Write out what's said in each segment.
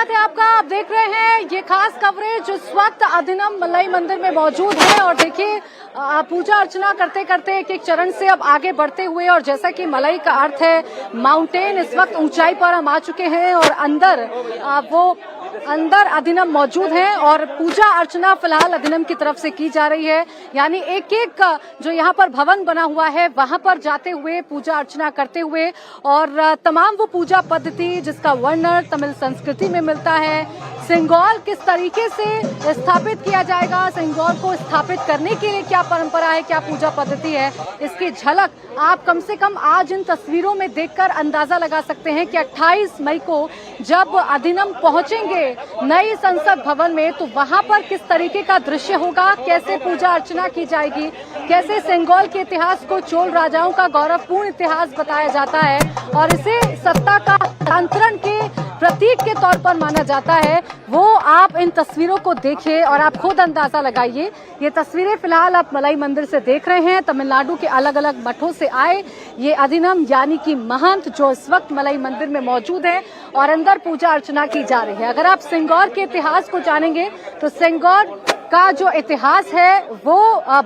स्वागत है आपका। आप देख रहे हैं ये खास कवरेज इस वक्त अधिनम मलई मंदिर में मौजूद है और देखिए पूजा अर्चना करते करते एक एक चरण से अब आगे बढ़ते हुए, और जैसा कि मलई का अर्थ है माउंटेन, इस वक्त ऊंचाई पर हम आ चुके हैं और अंदर अधिनम मौजूद है और पूजा अर्चना फिलहाल अधिनम की तरफ से की जा रही है। यानी एक एक जो यहाँ पर भवन बना हुआ है वहां पर जाते हुए पूजा अर्चना करते हुए, और तमाम वो पूजा पद्धति जिसका वर्णन तमिल संस्कृति में मिलता है। सिंगौल किस तरीके से स्थापित किया जाएगा, सिंगौल को स्थापित करने के लिए क्या परंपरा है, क्या पूजा पद्धति है, इसकी झलक आप कम से कम आज इन तस्वीरों में देखकर अंदाजा लगा सकते हैं कि 28 मई को जब अधिनम पहुंचेंगे नई संसद भवन में तो वहां पर किस तरीके का दृश्य होगा, कैसे पूजा अर्चना की जाएगी, कैसे सिंगौल के इतिहास को चोल राजाओं का गौरवपूर्ण इतिहास बताया जाता है और इसे सत्ता का हस्तांतरण के प्रतीक के तौर पर माना जाता है, वो आप इन तस्वीरों को देखिए और आप खुद अंदाजा लगाइए। ये तस्वीरें फिलहाल आप मलई मंदिर से देख रहे हैं। तमिलनाडु के अलग अलग मठों से आए ये अधिनम यानी कि महंत जो इस वक्त मलई मंदिर में मौजूद है और अंदर पूजा अर्चना की जा रही है। अगर आप सिंगौर के इतिहास को जानेंगे तो सिंगौर का जो इतिहास है वो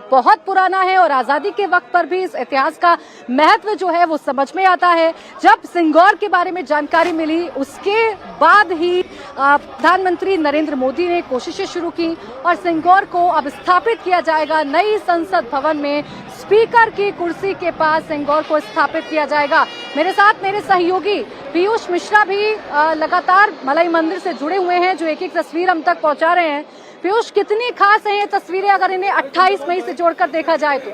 बहुत पुराना है और आजादी के वक्त पर भी इस इतिहास का महत्व जो है वो समझ में आता है। जब सिंगौर के बारे में जानकारी मिली उसके बाद ही प्रधानमंत्री नरेंद्र मोदी ने कोशिशें शुरू की और सिंगौर को अब स्थापित किया जाएगा नई संसद भवन में, स्पीकर की कुर्सी के पास सिंगौर को स्थापित किया जाएगा। मेरे साथ मेरे सहयोगी पीयूष मिश्रा भी लगातार मलई मंदिर से जुड़े हुए हैं जो एक एक तस्वीर हम तक पहुंचा रहे हैं। पीयूष, कितनी खास है ये तस्वीरें अगर इन्हें 28 मई से जोड़कर देखा जाए तो?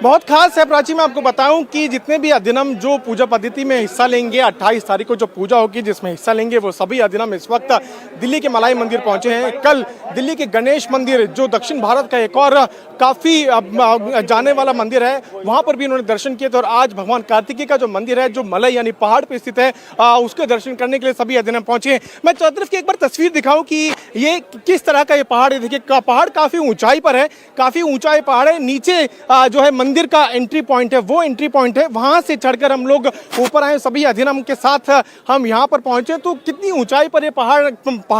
बहुत खास है प्राची। मैं आपको बताऊं कि जितने भी अधिनम जो पूजा पद्धति में हिस्सा लेंगे 28 तारीख को जो पूजा होगी जिसमें हिस्सा लेंगे वो सभी अधिनम इस वक्त दिल्ली के मलई मंदिर पहुंचे हैं। कल दिल्ली के गणेश मंदिर जो दक्षिण भारत का एक और काफी जाने वाला मंदिर है वहां पर भी इन्होंने दर्शन किए थे और आज भगवान कार्तिकेय का जो मंदिर है जो मलई यानी पहाड़ पे स्थित है उसके दर्शन करने के लिए सभी अधिनम पहुंचे हैं। मैं चारों तरफ की एक बार तस्वीर दिखाऊं कि ये किस तरह का ये पहाड़ है। देखिए पहाड़ काफी ऊंचाई पर है, काफी ऊंचाई पहाड़ है। नीचे जो है मंदिर का एंट्री पॉइंट है, वो एंट्री पॉइंट है, वहां से चढ़कर हम लोग ऊपर आए सभी अधिनम के साथ हम यहाँ पर पहुंचे। तो कितनी ऊंचाई पर ये पहाड़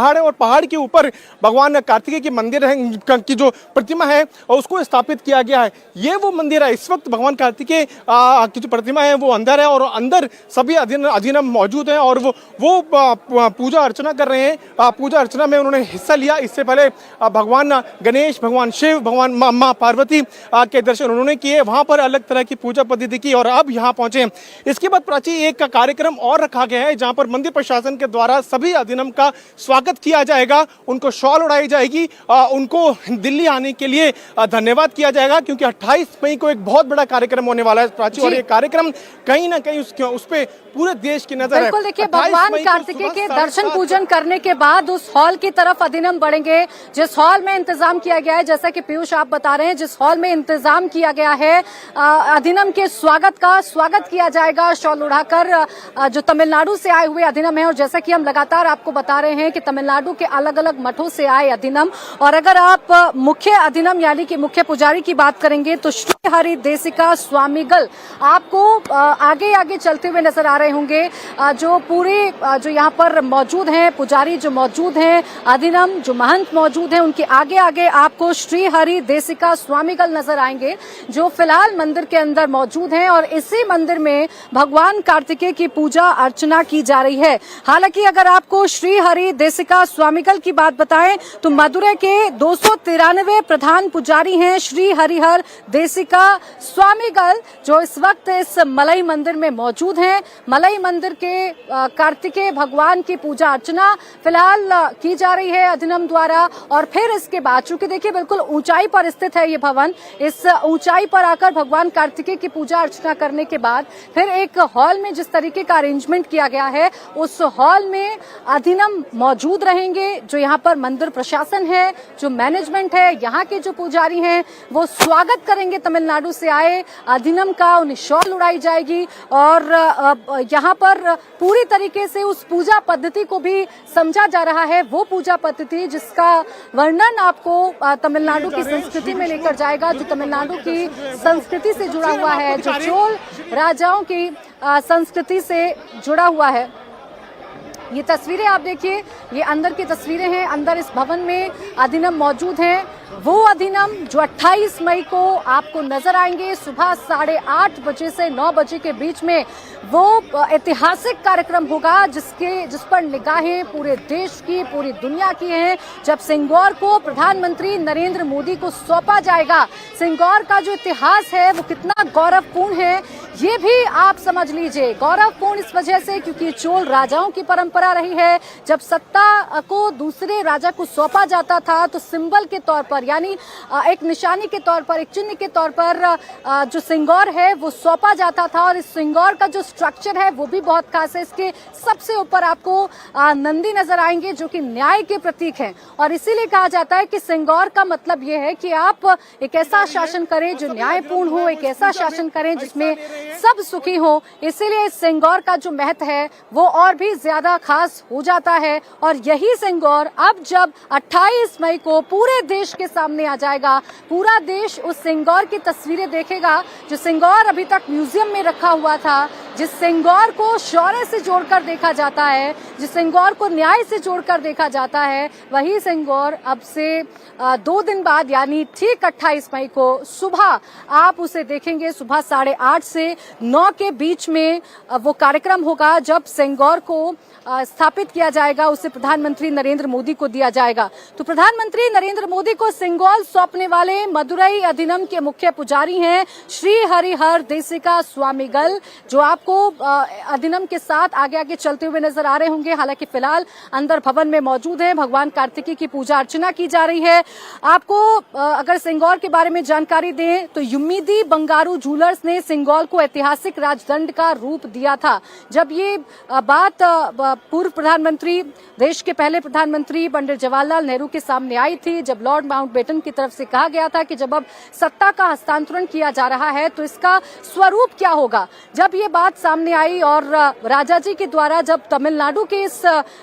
है और पहाड़ के ऊपर भगवान कार्तिकेय की मंदिर है की जो प्रतिमा है उसको स्थापित किया गया है। ये वो मंदिर है। इस वक्त भगवान कार्तिकेय की जो प्रतिमा है वो अंदर है और अंदर सभी अधिनम मौजूद हैं और वो पूजा अर्चना कर रहे हैं। पूजा अर्चना में उन्होंने हिस्सा लिया। इससे पहले भगवान गणेश, भगवान शिव, भगवान माँ पार्वती के दर्शन उन्होंने किए, वहां पर अलग तरह की पूजा पद्धति की और अब यहाँ पहुंचे। इसके बाद प्राची एक कार्यक्रम और रखा गया है जहां पर मंदिर प्रशासन के द्वारा सभी अधिनम का स्वागत किया जाएगा, उनको शॉल उड़ाई जाएगी, उनको दिल्ली आने के लिए धन्यवाद किया जाएगा क्योंकि 28 मई को एक बहुत बड़ा कार्यक्रम होने वाला है प्राची और ये कार्यक्रम कहीं ना कहीं उस पे पूरे देश की नजर है। बिल्कुल, देखिए भगवान कार्तिकेय के दर्शन पूजन करने के बाद उस हॉल की तरफ अधिनम बढ़ेंगे जिस हॉल में इंतजाम किया गया है। जैसा कि पीयूष आप बता रहे हैं, जिस हॉल में इंतजाम किया गया है अधिनम के स्वागत किया जाएगा शॉल उड़ाकर। जो तमिलनाडु से आए हुए अधिनम है और जैसा कि हम लगातार आपको बता रहे हैं कि तमिलनाडु के अलग अलग मठों से आए अधिनम, और अगर आप मुख्य अधिनम यानी कि मुख्य पुजारी की बात करेंगे तो श्री हरि देसिका स्वामीगल आपको आगे आगे चलते हुए नजर आ रहे होंगे। जो पूरे जो यहाँ पर मौजूद हैं पुजारी जो मौजूद हैं, अधिनम जो महंत मौजूद हैं, उनके आगे आगे आपको श्री हरि देसिका स्वामीगल नजर आएंगे जो फिलहाल मंदिर के अंदर मौजूद हैं और इसी मंदिर में भगवान कार्तिकेय की पूजा अर्चना की जा रही है। हालांकि अगर आपको श्री हरि देसिका स्वामीगल की बात बताएं तो मदुरै के 293 प्रधान पुजारी हैं श्री हरिहर देसिका स्वामीगल जो इस वक्त इस मलई मंदिर में मौजूद हैं। मलई मंदिर के कार्तिकेय भगवान की पूजा अर्चना फिलहाल की जा रही है अधिनम द्वारा। और फिर इसके बाद चूंकि देखिए बिल्कुल ऊंचाई पर स्थित है ये भवन, इस ऊंचाई पर आकर भगवान कार्तिकेय की पूजा अर्चना करने के बाद फिर एक हॉल में जिस तरीके का अरेंजमेंट किया गया है उस हॉल में अधिनम मौजूद रहेंगे। जो यहाँ पर मंदिर प्रशासन है, जो मैनेजमेंट है, यहाँ के जो पुजारी हैं वो स्वागत करेंगे तमिलनाडु से आए अधिनम का, उन्हें शॉल उड़ाई जाएगी और यहाँ पर पूरी तरीके से उस पूजा पद्धति को भी समझा जा रहा है, वो पूजा पद्धति जिसका वर्णन आपको तमिलनाडु की संस्कृति में लेकर जाएगा, जो तमिलनाडु की संस्कृति से जुड़ा हुआ है, जो चोल राजाओं की संस्कृति से जुड़ा हुआ है। ये तस्वीरें आप देखिए, ये अंदर की तस्वीरें हैं। अंदर इस भवन में अधिनियम मौजूद हैं, वो अधिनियम जो 28 मई को आपको नजर आएंगे सुबह 8:30 बजे से 9 बजे के बीच में। वो ऐतिहासिक कार्यक्रम होगा जिस पर निगाहें पूरे देश की, पूरी दुनिया की हैं, जब सिंगौर को प्रधानमंत्री नरेंद्र मोदी को सौंपा जाएगा। सिंगौर का जो इतिहास है वो कितना गौरवपूर्ण है ये भी आप समझ लीजिए। गौरवपूर्ण इस वजह से क्योंकि चोल राजाओं की परंपरा रही है। जब सत्ता को दूसरे राजा को सौंपा जाता था तो सिंबल के तौर पर, यानी एक निशानी के तौर पर, एक चिन्ह के तौर पर जो सिंगौर है वो सौंपा जाता था। और इस सिंगौर का जो स्ट्रक्चर है वो भी बहुत खास है। इसके सबसे ऊपर आपको नंदी नजर आएंगे जो कि न्याय के प्रतीक हैं। और इसीलिए कहा जाता है कि सिंगौर का मतलब ये है कि आप एक ऐसा शासन करें जो न्यायपूर्ण हो, एक ऐसा शासन करें जिसमें सब सुखी हो। इसीलिए सिंगौर का जो महत्व है वो और भी ज्यादा खास हो जाता है। और यही सिंगौर अब जब 28 मई को पूरे देश के सामने आ जाएगा, पूरा देश उस सिंगौर की तस्वीरें देखेगा जो सिंगौर अभी तक म्यूजियम में रखा हुआ था, जिस सिंगौर को शौर्य से जोड़कर देखा जाता है, जिस सिंगौर को न्याय से जोड़कर देखा जाता है, वही सिंगौर अब से 2 दिन बाद यानी ठीक 28 मई को सुबह आप उसे देखेंगे। सुबह 8:30 से 9 के बीच में वो कार्यक्रम होगा जब सिंगौर को स्थापित किया जाएगा, उसे प्रधानमंत्री नरेंद्र मोदी को दिया जाएगा। तो प्रधानमंत्री नरेंद्र मोदी को सिंगौर सौंपने वाले मदुरई अधिनियम के मुख्य पुजारी हैं श्री हरिहर देसिका स्वामीगल, जो आपको अधिनियम के साथ आगे आगे चलते हुए नजर आ रहे होंगे। हालांकि फिलहाल अंदर भवन में मौजूद है, भगवान कार्तिकेय की पूजा अर्चना की जा रही है। आपको अगर सिंगौर के बारे में जानकारी दें तो युम्मीदी बंगारू जूलर्स ने सिंगौर को ऐतिहासिक राजदंड का रूप दिया था। जब ये बात पूर्व प्रधानमंत्री, देश के पहले प्रधानमंत्री पंडित जवाहरलाल नेहरू के सामने आई थी, जब लॉर्ड माउंटबेटन की तरफ से कहा गया था कि जब अब सत्ता का हस्तांतरण किया जा रहा है तो इसका स्वरूप क्या होगा। जब ये बात सामने आई और राजा जी के द्वारा जब तमिलनाडु के इस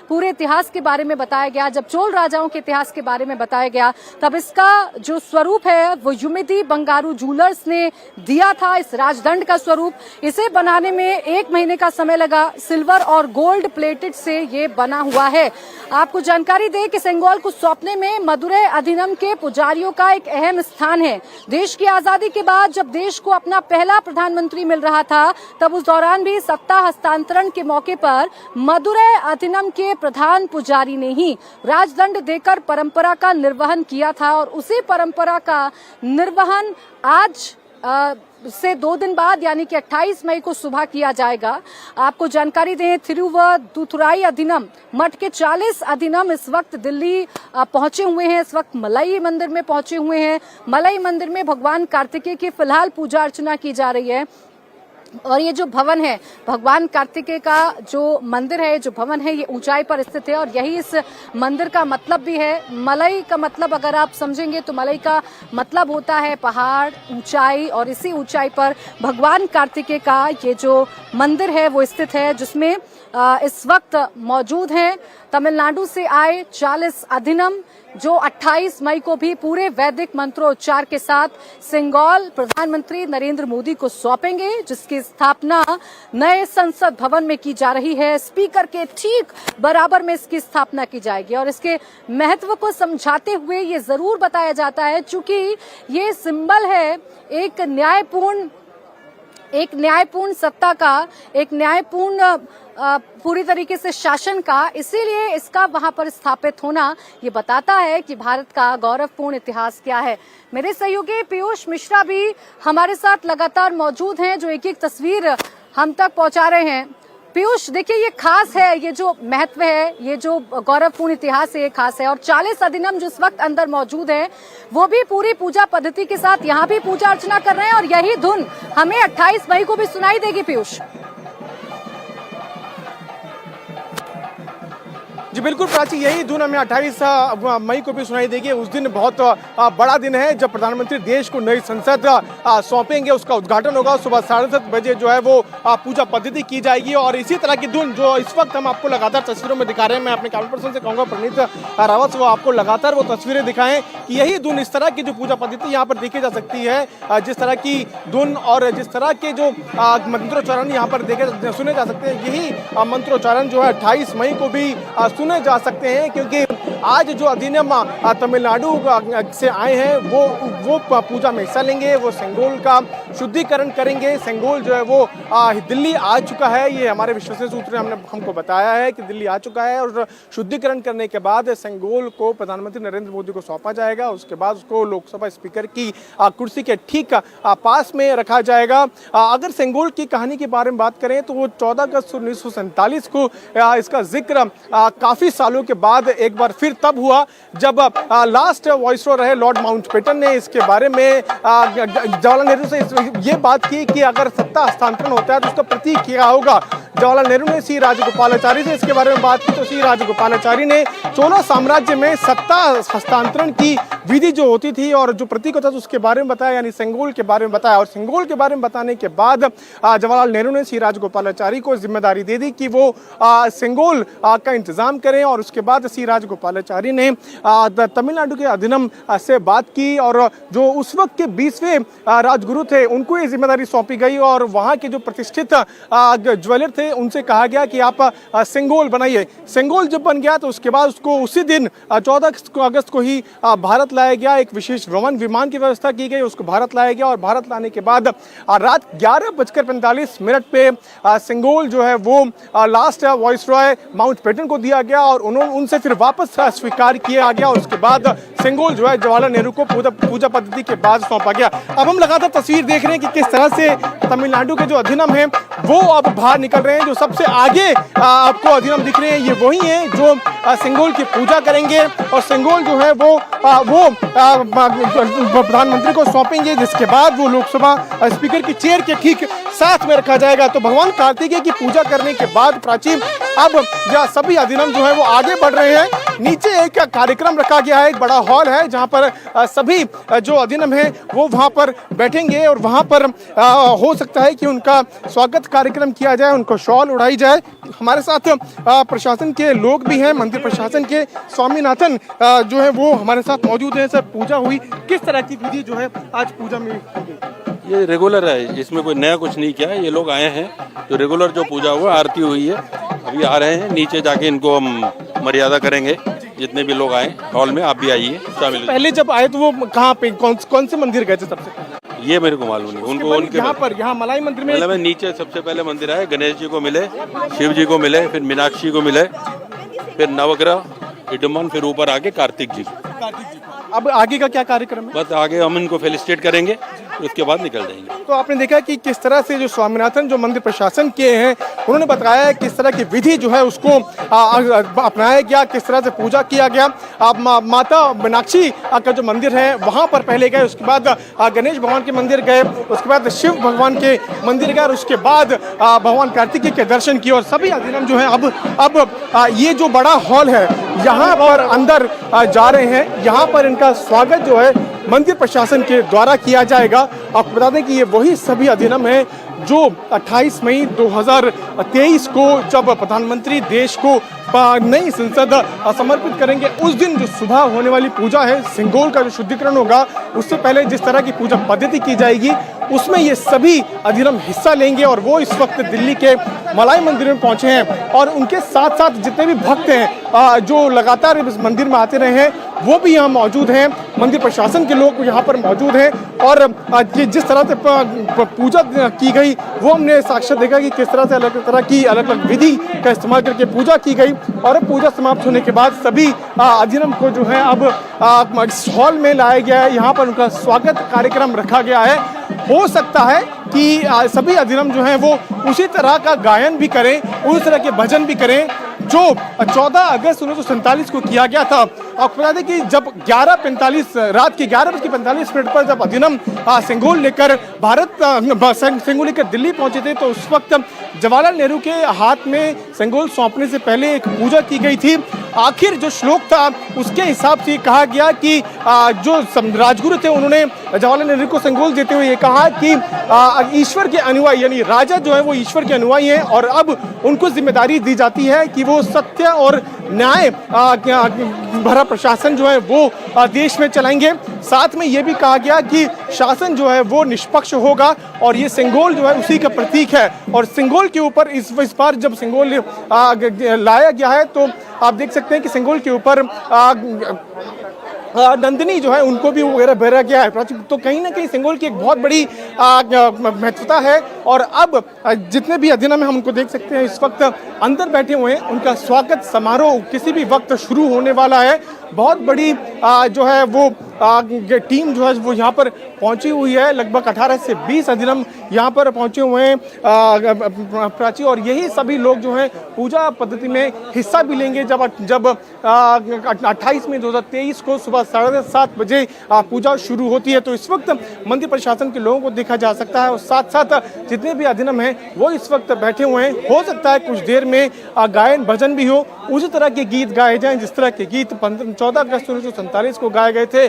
पूरे इतिहास के बारे में बताया गया, जब चोल राजाओं के इतिहास के बारे में बताया गया, तब इसका जो स्वरूप है वो युम्मीदी बंगारू जूलर्स ने दिया था, इस राजदंड का स्वरूप। इसे बनाने में 1 महीने का समय लगा। सिल्वर और गोल्ड प्लेटेड से ये बना हुआ है। आपको जानकारी दें कि सिंगौर को सौंपने में मदुरई अधिनियम के पुजारियों का एक अहम स्थान है। देश की आजादी के बाद जब देश को अपना पहला प्रधानमंत्री मिल रहा था तब उस दौरान भी सत्ता हस्तांतरण के मौके पर मदुरई अधिनियम के प्रधान पुजारी ने ही राजदंड देकर परंपरा का निर्वहन किया था। और उसी परंपरा का निर्वहन आज से 2 दिन बाद यानी कि 28 मई को सुबह किया जाएगा। आपको जानकारी दें, थिरुवदुथुराई अधिनियम मठ के 40 अधिनियम इस वक्त दिल्ली पहुंचे हुए हैं, इस वक्त मलई मंदिर में पहुंचे हुए हैं। मलई मंदिर में भगवान कार्तिकेय की फिलहाल पूजा अर्चना की जा रही है। और ये जो भवन है, भगवान कार्तिकेय का जो मंदिर है, जो भवन है, ये ऊंचाई पर स्थित है। और यही इस मंदिर का मतलब भी है। मलई का मतलब अगर आप समझेंगे तो मलई का मतलब होता है पहाड़, ऊंचाई, और इसी ऊंचाई पर भगवान कार्तिकेय का ये जो मंदिर है वो स्थित है, जिसमें इस वक्त मौजूद हैं तमिलनाडु से आए 40 अधिनियम जो 28 मई को भी पूरे वैदिक मंत्रोच्चार के साथ सिंगौर प्रधानमंत्री नरेंद्र मोदी को सौंपेंगे, जिसकी स्थापना नए संसद भवन में की जा रही है। स्पीकर के ठीक बराबर में इसकी स्थापना की जाएगी। और इसके महत्व को समझाते हुए ये जरूर बताया जाता है, चूंकि ये सिंबल है एक न्यायपूर्ण सत्ता का, एक न्यायपूर्ण पूरी तरीके से शासन का, इसीलिए इसका वहां पर स्थापित होना ये बताता है कि भारत का गौरवपूर्ण इतिहास क्या है। मेरे सहयोगी पीयूष मिश्रा भी हमारे साथ लगातार मौजूद हैं, जो एक एक तस्वीर हम तक पहुंचा रहे हैं। पीयूष, देखिए ये खास है, ये जो महत्व है, ये जो गौरवपूर्ण इतिहास है, ये खास है। और 40 अधिनियम जो इस वक्त अंदर मौजूद है वो भी पूरी पूजा पद्धति के साथ यहाँ भी पूजा अर्चना कर रहे हैं। और यही धुन हमें 28 मई को भी सुनाई देगी पीयूष। जी बिल्कुल प्राची, यही धुन हमें 28 मई को भी सुनाई देगी। उस दिन बहुत बड़ा दिन है जब प्रधानमंत्री देश को नई संसद सौंपेंगे, उसका उद्घाटन होगा। सुबह 7:30 बजे जो है वो पूजा पद्धति की जाएगी। और इसी तरह की धुन जो इस वक्त हम आपको लगातार तस्वीरों में दिखा रहे हैं, मैं अपने कैमरा पर्सन से कहूँगा प्रणीत रावत वो आपको लगातार वो तस्वीरें दिखाएं कि यही धुन, इस तरह की जो पूजा पद्धति यहाँ पर देखी जा सकती है, जिस तरह की धुन और जिस तरह के जो मंत्रोच्चारण यहाँ पर सुने जा सकते हैं, यही मंत्रोच्चारण जो है 28 मई को भी सुने जा सकते हैं, क्योंकि आज जो अधिनियम तमिलनाडु से आए हैं वो पूजा में हिस्सा लेंगे, वो सेंगोल का शुद्धिकरण करेंगे। सेंगोल जो है वो दिल्ली आ चुका है, ये हमारे विश्वसनीय सूत्र ने हमको बताया है कि दिल्ली आ चुका है, और शुद्धिकरण करने के बाद सेंगोल को प्रधानमंत्री नरेंद्र मोदी को सौंपा जाएगा। उसके बाद उसको लोकसभा स्पीकर की कुर्सी के ठीक पास में रखा जाएगा। अगर सेंगोल की कहानी के बारे में बात करें तो वो 14 अगस्त 1947 को इसका जिक्र काफी सालों के बाद एक बार फिर तब हुआ जब लास्ट वाइसरॉय रहे लॉर्ड माउंटबेटन ने इसके बारे में जवाहरलाल नेहरू से ये बात की कि अगर सत्ता हस्तांतरण होता है तो उसका प्रतीक क्या होगा। जवाहरलाल नेहरू ने सी राजगोपालाचारी से इसके बारे में बात की, तो सी राजगोपालाचारी ने चोला साम्राज्य में सत्ता हस्तांतरण की विधि जो होती थी और जो प्रतीक होता था उसके बारे में बताया, यानी सेंगोल के बारे में बताया। और सेंगोल के बारे में बताने के बाद जवाहरलाल नेहरू ने सी राजगोपालाचारी को जिम्मेदारी दे दी कि वो सेंगोल का इंतजाम करें, और उसके बाद सी राजगोपालाचारी ने तमिलनाडु के अधिनियम से बात की, और जो उस वक्त के 20वें राजगुरु थे उनको ये जिम्मेदारी सौंपी गई, और वहाँ के जो प्रतिष्ठित ज्वेलर थे उनसे कहा गया कि आप सेंगोल बनाइए। सेंगोल जब बन गया तो उसके बाद उसको उसी दिन 14 अगस्त को ही भारत लाया गया। एक विशेष विमान की व्यवस्था की गई, उसको भारत लाया गया, और भारत लाने के बाद रात 11:45 पे सेंगोल जो है वो लास्ट वाइसरॉय माउंटबेटन को दिया गया, और उनसे फिर वापस स्वीकार किया गया, और उसके बाद सेंगोल जो है जवाहरलाल नेहरू को पूजा पद्धति के बाद सौंपा गया। अब हम लगातार तस्वीर देख रहे हैं कि किस तरह से तमिलनाडु के जो अधिनियम है वो अब बाहर निकल रहे हैं। जो सबसे आगे आपको अधिनियम दिख रहे हैं ये वही हैं जो सेंगोल की पूजा करेंगे, और सेंगोल जो है वो प्रधानमंत्री को सौंपेंगे, जिसके बाद वो लोकसभा स्पीकर की चेयर के ठीक साथ में रखा जाएगा। तो भगवान कार्तिकेय की पूजा करने के बाद प्राचीन अब सभी अधिनियम जो है वो आगे बढ़ रहे हैं। नीचे एक कार्यक्रम रखा गया है, एक बड़ा हॉल है जहां पर सभी जो अधिनियम है वो वहां पर बैठेंगे, और वहां पर हो सकता है कि उनका स्वागत कार्यक्रम किया जाए, उनको शॉल उड़ाई जाए। हमारे साथ प्रशासन के लोग भी हैं, मंदिर प्रशासन के स्वामीनाथन जो है वो हमारे साथ मौजूद हैं। सर, पूजा हुई, किस तरह की विधि जो है आज पूजा में हुई? ये रेगुलर है, इसमें कोई नया कुछ नहीं किया है। ये लोग आए हैं जो रेगुलर जो पूजा हुआ, आरती हुई है, अभी आ रहे हैं। नीचे जाके इनको हम मर्यादा करेंगे, जितने भी लोग आए हॉल में। आप भी आइए, शामिल। पहले जब आए तो वो कहाँ पे कौन से मंदिर गए थे सबसे पहले? ये मेरे को मालूम नहीं। उनको उनके यहाँ मलाई मंदिर में मतलब नीचे सबसे पहले मंदिर आए, गणेश जी को मिले, शिव जी को मिले, फिर मीनाक्षी को मिले, फिर नवग्रह, इडमन, फिर ऊपर आके कार्तिक जी। अब आगे का क्या कार्यक्रम है? बस आगे हम इनको फेलिसिटेट करेंगे, उसके बाद निकल जाएंगे। तो आपने देखा कि किस तरह से जो स्वामीनाथन जो मंदिर प्रशासन के हैं उन्होंने बताया किस तरह की विधि जो है उसको अपनाया गया, किस तरह से पूजा किया गया। आप माता मीनाक्षी का जो मंदिर है वहां पर पहले गए, उसके बाद गणेश भगवान के मंदिर गए, उसके बाद शिव भगवान के मंदिर गए, और उसके बाद भगवान कार्तिकेय के दर्शन किए। और सभी अधिनियम जो है अब ये जो बड़ा हॉल है यहाँ पर अंदर जा रहे हैं, यहाँ पर इनका स्वागत जो है मंदिर प्रशासन के द्वारा किया जाएगा। आपको बता दें कि ये वही सभी अधिनियम है जो 28 मई 2023 को जब प्रधानमंत्री देश को नई संसद समर्पित करेंगे, उस दिन जो सुबह होने वाली पूजा है, सेंगोल का जो शुद्धिकरण होगा, उससे पहले जिस तरह की पूजा पद्धति की जाएगी उसमें ये सभी अधिनियम हिस्सा लेंगे। और वो इस वक्त दिल्ली के मलाई मंदिर में पहुंचे हैं, और उनके साथ साथ जितने भी भक्त हैं जो लगातार इस मंदिर में आते रहे हैं वो भी यहाँ मौजूद हैं। मंदिर प्रशासन के लोग यहाँ पर मौजूद हैं, और जिस तरह से पूजा की गई वो हमने साक्षात देखा कि किस तरह से अलग अलग विधि का इस्तेमाल करके पूजा की गई। और पूजा समाप्त होने के बाद सभी अधिनियम को जो है अब हॉल में लाया गया है, यहाँ पर उनका स्वागत कार्यक्रम रखा गया है। हो सकता है कि सभी अधिनियम जो हैं वो उसी तरह का गायन भी करें, उसी तरह के भजन भी करें जो 14 अगस्त 1947 को किया गया था। आपको बता दें कि जब 11:45 रात के 11:45 पर जब अधिनियम सेंगोल लेकर सेंगोल लेकर दिल्ली पहुंचे थे, तो उस वक्त जवाहरलाल नेहरू के हाथ में सेंगोल सौंपने से पहले एक पूजा की गई थी। आखिर जो श्लोक था उसके हिसाब से कहा गया कि जो राजगुरु थे उन्होंने जवाहरलाल नेहरू को संगोल देते हुए ये कहा कि ईश्वर के अनुयायी यानी राजा जो है वो ईश्वर के अनुयायी हैं और अब उनको जिम्मेदारी दी जाती है कि वो सत्य और न्याय भरा प्रशासन जो है वो देश में चलाएंगे। साथ में ये भी कहा गया कि शासन जो है वो निष्पक्ष होगा और ये सिंगोल जो है उसी का प्रतीक है। और सिंगोल के ऊपर इस बार जब सिंगोल लाया गया है तो आप देख सकते हैं कि सिंगोल के ऊपर नंदिनी जो है उनको भी वगैरह भरा गया है। तो कहीं ना कहीं सिंगोल की एक बहुत बड़ी महत्वता है। और अब जितने भी अधिनियम हम उनको देख सकते हैं इस वक्त अंदर बैठे हुए हैं, उनका स्वागत समारोह किसी भी वक्त शुरू होने वाला है। बहुत बड़ी जो है वो टीम जो है वो यहाँ पर पहुंची हुई है। लगभग 18 से 20 अधिनियम यहाँ पर पहुंचे हुए हैं प्राची, और यही सभी लोग जो हैं पूजा पद्धति में हिस्सा भी लेंगे जब 28 मई 2023 को सुबह 7:30 बजे पूजा शुरू होती है। तो इस वक्त मंदिर प्रशासन के लोगों को देखा जा सकता है और साथ साथ जितने भी अधिनियम हैं वो इस वक्त बैठे हुए हैं। हो सकता है कुछ देर में गायन भजन भी हो, उसी तरह के गीत गाए जाएं जिस तरह के गीत 14 अगस्त 1947 को गाए गए थे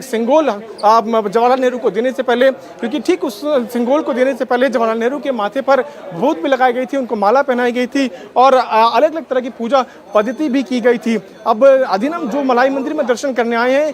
सिंगोल जवाहरलाल नेहरू को देने से पहले, क्योंकि ठीक उस सिंगोल को देने से पहले जवाहरलाल नेहरू के माथे पर भूत भी लगाई गई थी, उनको माला पहनाई गई थी और अलग अलग तरह की पूजा पद्धति भी की गई थी। अब अधिनियम जो मलाई मंदिर में दर्शन करने आए हैं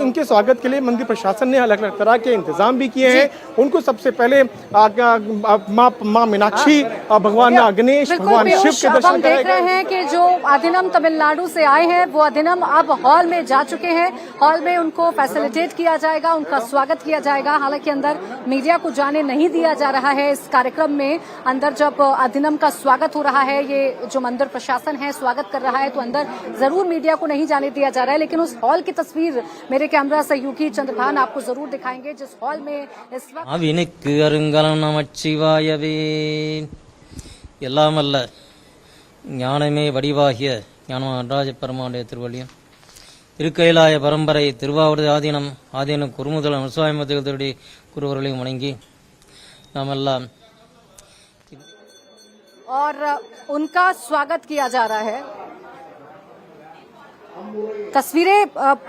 उनके स्वागत के लिए मंदिर प्रशासन ने अलग अलग तरह के इंतजाम भी किए हैं। उनको सबसे पहले माँ मीनाक्षी, भगवान गणेश, भगवान शिव के दर्शन देख रहे हैं कि जो अधिनियम तमिलनाडु से आए हैं वो अधिनियम अब हॉल में जा चुके हैं। हॉल में उनको फैसिलिटेट किया जाएगा, उनका स्वागत किया जाएगा। हालांकि अंदर मीडिया को जाने नहीं दिया जा रहा है इस कार्यक्रम में। अंदर जब अधिनियम का स्वागत हो रहा है, ये जो मंदिर प्रशासन है स्वागत कर रहा है, तो अंदर जरूर मीडिया को नहीं जाने दिया जा रहा है। लेकिन उस हॉल की तस्वीर मेरे कैमरा सहयोगी चंद्रभान आपको जरूर दिखाएंगे जिस हॉल में इस वक्त ஞானமே வடிவாகிய ஞான நடராஜ பெருமானுடைய திருவள்ளியம் திருக்கைலாய பரம்பரை திருவாவூர் ஆதீனம் குருமுதல் விவசாயமத்தினுடைய குருவர்களையும் வணங்கி நாம் எல்லாம் और उनका स्वागत किया जा रहा है। तस्वीरें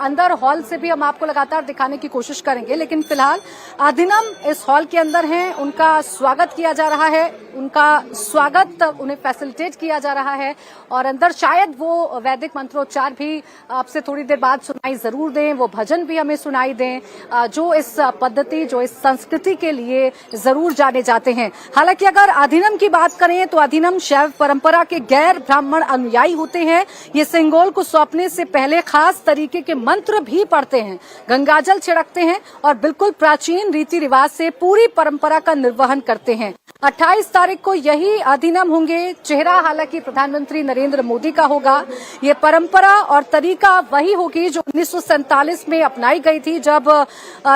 अंदर हॉल से भी हम आपको लगातार दिखाने की कोशिश करेंगे, लेकिन फिलहाल अधिनियम इस हॉल के अंदर हैं, उनका स्वागत किया जा रहा है, उनका स्वागत उन्हें फैसिलिटेट किया जा रहा है और अंदर शायद वो वैदिक मंत्रोच्चार भी आपसे थोड़ी देर बाद सुनाई जरूर दें, वो भजन भी हमें सुनाई दें जो इस पद्धति, जो इस संस्कृति के लिए जरूर जाने जाते हैं। हालांकि अगर अधिनियम की बात करें तो अधिनियम शैव परंपरा के गैर ब्राह्मण अनुयायी होते हैं। ये सिंगोल को सौंपने से पहले खास तरीके के मंत्र भी पढ़ते हैं, गंगाजल छिड़कते हैं और बिल्कुल प्राचीन रीति रिवाज से पूरी परंपरा का निर्वहन करते हैं। 28 तारीख को यही अधिनियम होंगे। चेहरा हालांकि प्रधानमंत्री नरेंद्र मोदी का होगा। ये परंपरा और तरीका वही होगी जो 1947 में अपनाई गई थी, जब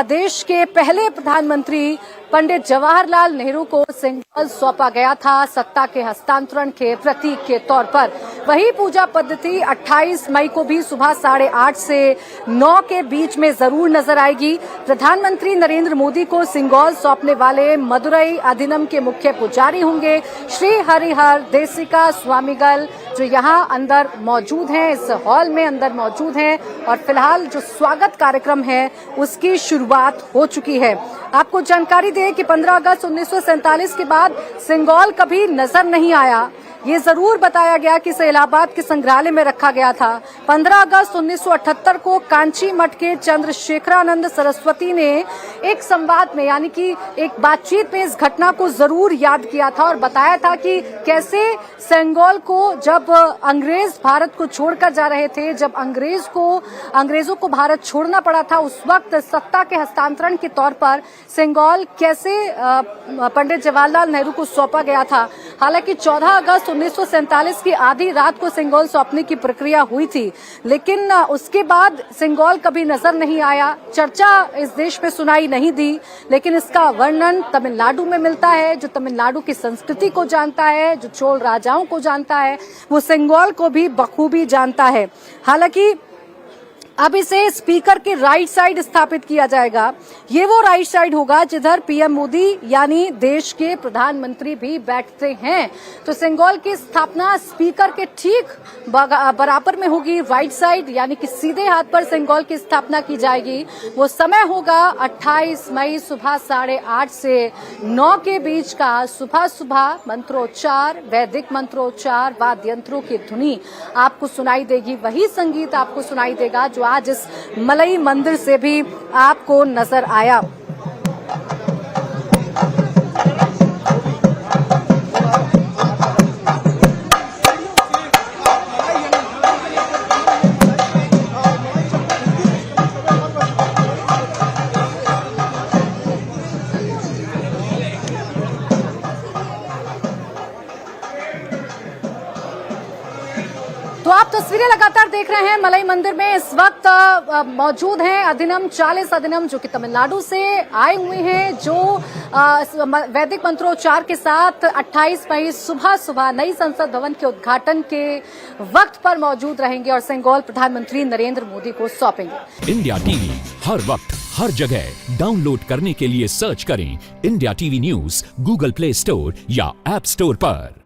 देश के पहले प्रधानमंत्री पंडित जवाहरलाल नेहरू को सिंगल सौंपा गया था सत्ता के हस्तांतरण के प्रतीक के तौर पर। वही पूजा पद्धति 28 मई को भी सुबह 8:30 से 9 के बीच में जरूर नजर आएगी। प्रधानमंत्री नरेंद्र मोदी को सिंगोल सौंपने वाले मदुरई अधिनियम के मुख्य पुजारी होंगे श्री हरिहर देसिका स्वामीगल, जो यहाँ अंदर मौजूद हैं, इस हॉल में अंदर मौजूद हैं और फिलहाल जो स्वागत कार्यक्रम है उसकी शुरुआत हो चुकी है। आपको जानकारी दें कि 15 अगस्त 1947 के बाद सिंगोल कभी नजर नहीं आया। ये जरूर बताया गया कि इसे इलाहाबाद के संग्रहालय में रखा गया था। 15 अगस्त 1978 को कांची मठ के चंद्रशेखरानंद सरस्वती ने एक संवाद में, यानी कि एक बातचीत में, इस घटना को जरूर याद किया था और बताया था कि कैसे सिंगोल को जब अंग्रेज भारत को छोड़कर जा रहे थे, जब अंग्रेजों को भारत छोड़ना पड़ा था, उस वक्त सत्ता के हस्तांतरण के तौर पर सिंगोल कैसे पंडित जवाहरलाल नेहरू को सौंपा गया था। हालांकि 14 अगस्त 1947 की आधी रात को सिंगोल सौंपने की प्रक्रिया हुई थी, लेकिन उसके बाद सिंगोल कभी नजर नहीं आया, चर्चा इस देश में सुनाई नहीं दी। लेकिन इसका वर्णन तमिलनाडु में मिलता है। जो तमिलनाडु की संस्कृति को जानता है, जो चोल राजाओं को जानता है, वो सिंगोल को भी बखूबी जानता है। हालांकि अब इसे स्पीकर के राइट साइड स्थापित किया जाएगा। ये वो राइट साइड होगा जिधर पीएम मोदी यानी देश के प्रधानमंत्री भी बैठते हैं। तो सिंगोल की स्थापना स्पीकर के ठीक बराबर में होगी, राइट साइड, यानी कि सीधे हाथ पर सिंगोल की स्थापना की जाएगी। वो समय होगा 28 मई सुबह 8:30 से 9 के बीच का। सुबह सुबह मंत्रोच्चार, वैदिक मंत्रोच्चार, वाद्य यंत्रों की धुनी आपको सुनाई देगी। वही संगीत आपको सुनाई देगा जो आज इस मलई मंदिर से भी आपको नजर आया। तो आप तस्वीरें लगातार देख रहे हैं मलई मंदिर में। इस वक्त मौजूद हैं अधिनम 40 अधिनम जो कि तमिलनाडु से आए हुए हैं, जो वैदिक मंत्रोच्चार के साथ 28 मई सुबह सुबह नई संसद भवन के उद्घाटन के वक्त पर मौजूद रहेंगे और सिंगोल प्रधानमंत्री नरेंद्र मोदी को सौंपेंगे। इंडिया टीवी हर वक्त हर जगह डाउनलोड करने के लिए सर्च करें India TV news Google play store या ऐप स्टोर पर।